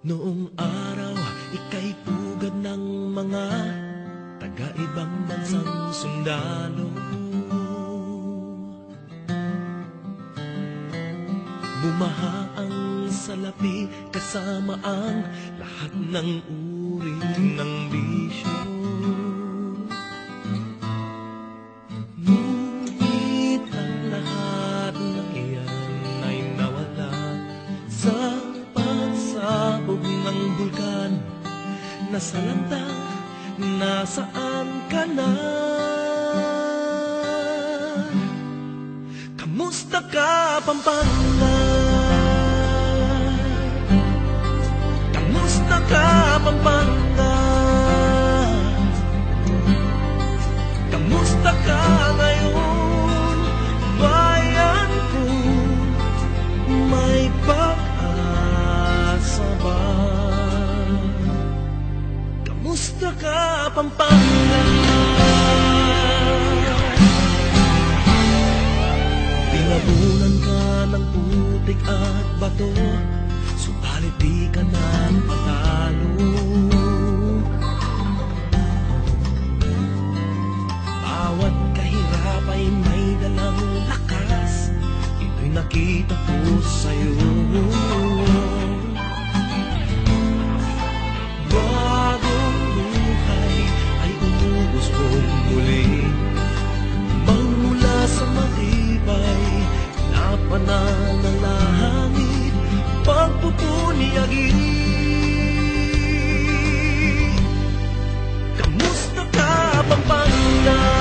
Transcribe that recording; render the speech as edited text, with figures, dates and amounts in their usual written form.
Noong araw, ika'y pugad ng mga taga-ibang bansang sundalo. Bumaha ang salapi kasama ang lahat ng uri ng bisyo. Ngunit ang lahat ng iyan ay nawala sa pagsabog ng bulkan. Nasalanta, nasaan ka na? Kamusta ka, Pampanga? Kamusta ka, Pampanga? Kamusta ka ngayon, bayan ko? May pag-asa ba? Kamusta ka, Pampanga? Pinabunan ka ng putik at bato, subalit di ka na matalo. Bawat kahirap ay may dalang lakas, ito'y nakita ko sa'yo. Bagong buhay ay umubos kong muli, magmula sa matibay na pananalangin, pagpupunyagi. Kamusta ka, Pampanga?